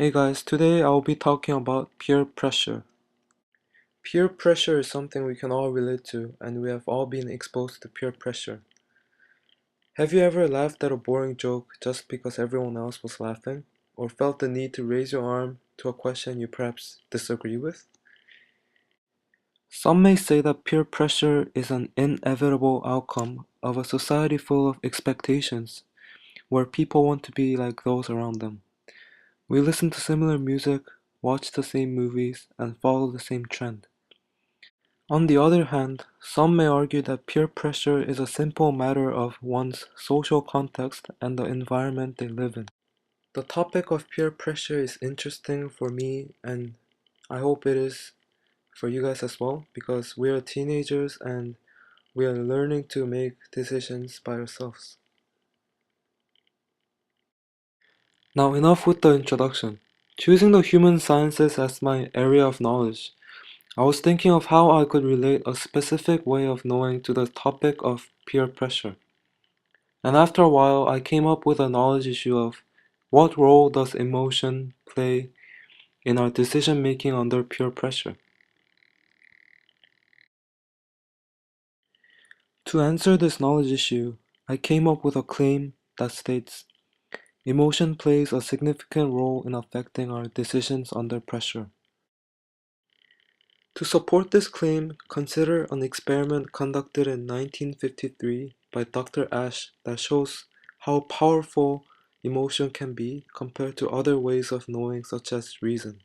Hey guys, today I'll be talking about peer pressure. Peer pressure is something we can all relate to, and we have all been exposed to peer pressure. Have you ever laughed at a boring joke just because everyone else was laughing? Or felt the need to raise your arm to a question you perhaps disagree with? Some may say that peer pressure is an inevitable outcome of a society full of expectations, where people want to be like those around them. We listen to similar music, watch the same movies, and follow the same trend. On the other hand, some may argue that peer pressure is a simple matter of one's social context and the environment they live in. The topic of peer pressure is interesting for me, and I hope it is for you guys as well, because we are teenagers and we are learning to make decisions by ourselves. Now, enough with the introduction. Choosing the human sciences as my area of knowledge, I was thinking of how I could relate a specific way of knowing to the topic of peer pressure. And after a while, I came up with a knowledge issue of what role does emotion play in our decision making under peer pressure? To answer this knowledge issue, I came up with a claim that states emotion plays a significant role in affecting our decisions under pressure. To support this claim, consider an experiment conducted in 1953 by Dr. Ash that shows how powerful emotion can be compared to other ways of knowing, such as reason.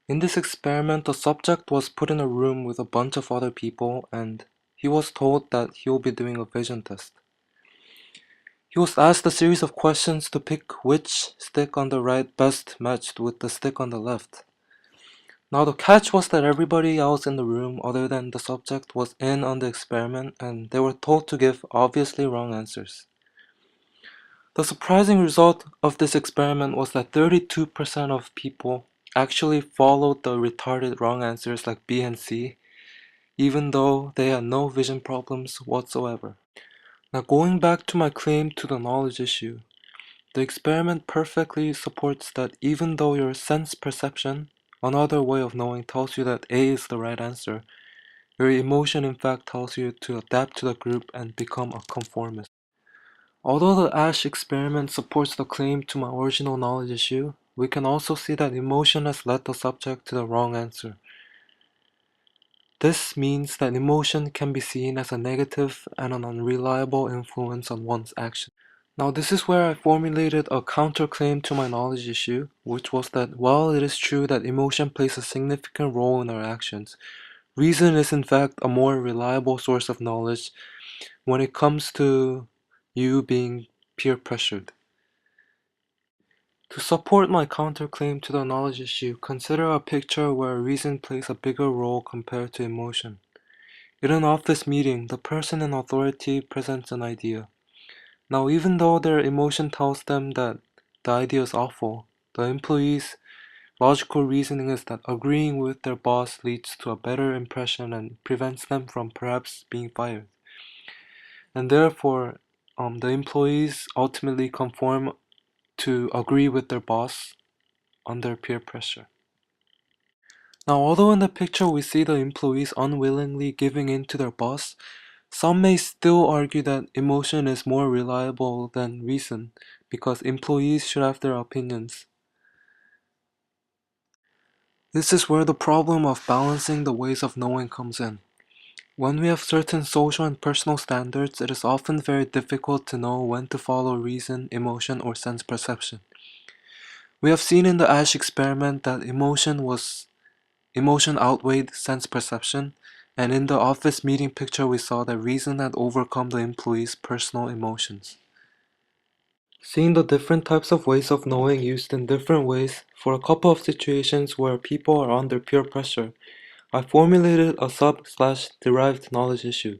In this experiment, the subject was put in a room with a bunch of other people and he was told that he will be doing a vision test. He was asked a series of questions to pick which stick on the right best matched with the stick on the left. Now the catch was that everybody else in the room other than the subject was in on the experiment and they were told to give obviously wrong answers. The surprising result of this experiment was that 32% of people actually followed the retarded wrong answers like B and C, even though they had no vision problems whatsoever. Now going back to my claim to the knowledge issue, the experiment perfectly supports that even though your sense perception, another way of knowing, tells you that A is the right answer, your emotion in fact tells you to adapt to the group and become a conformist. Although the Ash experiment supports the claim to my original knowledge issue, we can also see that emotion has led the subject to the wrong answer. This means that emotion can be seen as a negative and an unreliable influence on one's action. Now this is where I formulated a counterclaim to my knowledge issue, which was that while it is true that emotion plays a significant role in our actions, reason is in fact a more reliable source of knowledge when it comes to you being peer pressured. To support my counterclaim to the knowledge issue, consider a picture where reason plays a bigger role compared to emotion. In an office meeting, the person in authority presents an idea. Now, even though their emotion tells them that the idea is awful, the employees' logical reasoning is that agreeing with their boss leads to a better impression and prevents them from perhaps being fired. And therefore, the employees ultimately conform to agree with their boss under peer pressure. Now, although in the picture we see the employees unwillingly giving in to their boss, some may still argue that emotion is more reliable than reason because employees should have their opinions. This is where the problem of balancing the ways of knowing comes in. When we have certain social and personal standards, it is often very difficult to know when to follow reason, emotion, or sense perception. We have seen in the Ash experiment that emotion outweighed sense perception, and in the office meeting picture we saw that reason had overcome the employees' personal emotions. Seeing the different types of ways of knowing used in different ways for a couple of situations where people are under peer pressure, I formulated a sub/derived knowledge issue.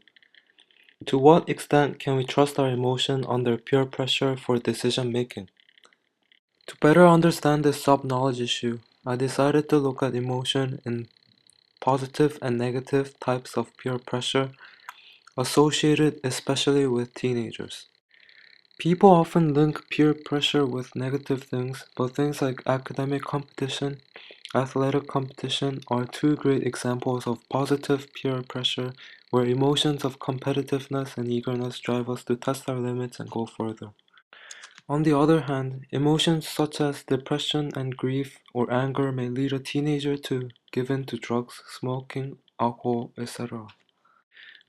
To what extent can we trust our emotion under peer pressure for decision making? To better understand this sub-knowledge issue, I decided to look at emotion in positive and negative types of peer pressure associated especially with teenagers. People often link peer pressure with negative things, but things like academic competition, athletic competition are two great examples of positive peer pressure where emotions of competitiveness and eagerness drive us to test our limits and go further. On the other hand, emotions such as depression and grief or anger may lead a teenager to give in to drugs, smoking, alcohol, etc.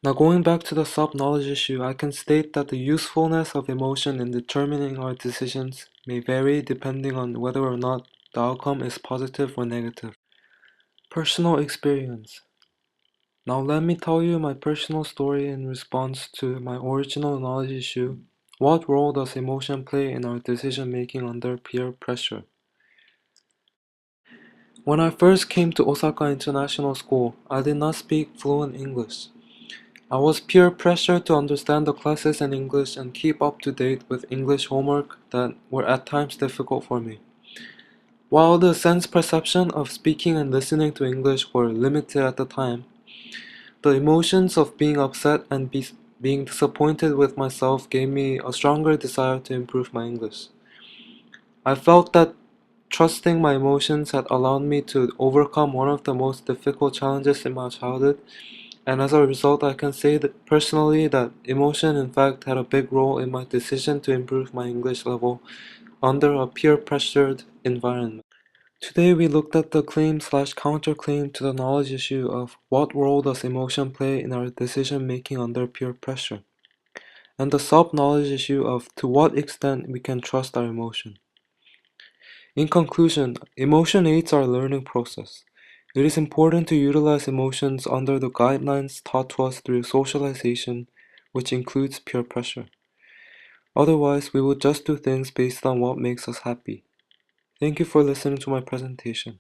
Now, going back to the self-knowledge issue, I can state that the usefulness of emotion in determining our decisions may vary depending on whether or not the outcome is positive or negative. Personal experience. Now, let me tell you my personal story in response to my original knowledge issue. What role does emotion play in our decision making under peer pressure? When I first came to Osaka International School, I did not speak fluent English. I was peer pressured to understand the classes in English and keep up to date with English homework that were at times difficult for me. While the sense perception of speaking and listening to English were limited at the time, the emotions of being upset and being disappointed with myself gave me a stronger desire to improve my English. I felt that trusting my emotions had allowed me to overcome one of the most difficult challenges in my childhood, and as a result, I can say that personally that emotion in fact had a big role in my decision to improve my English level under a peer-pressured environment. Today we looked at the claim/counterclaim to the knowledge issue of what role does emotion play in our decision making under peer pressure, and the self-knowledge issue of to what extent we can trust our emotion. In conclusion, emotion aids our learning process. It is important to utilize emotions under the guidelines taught to us through socialization, which includes peer pressure. Otherwise, we will just do things based on what makes us happy. Thank you for listening to my presentation.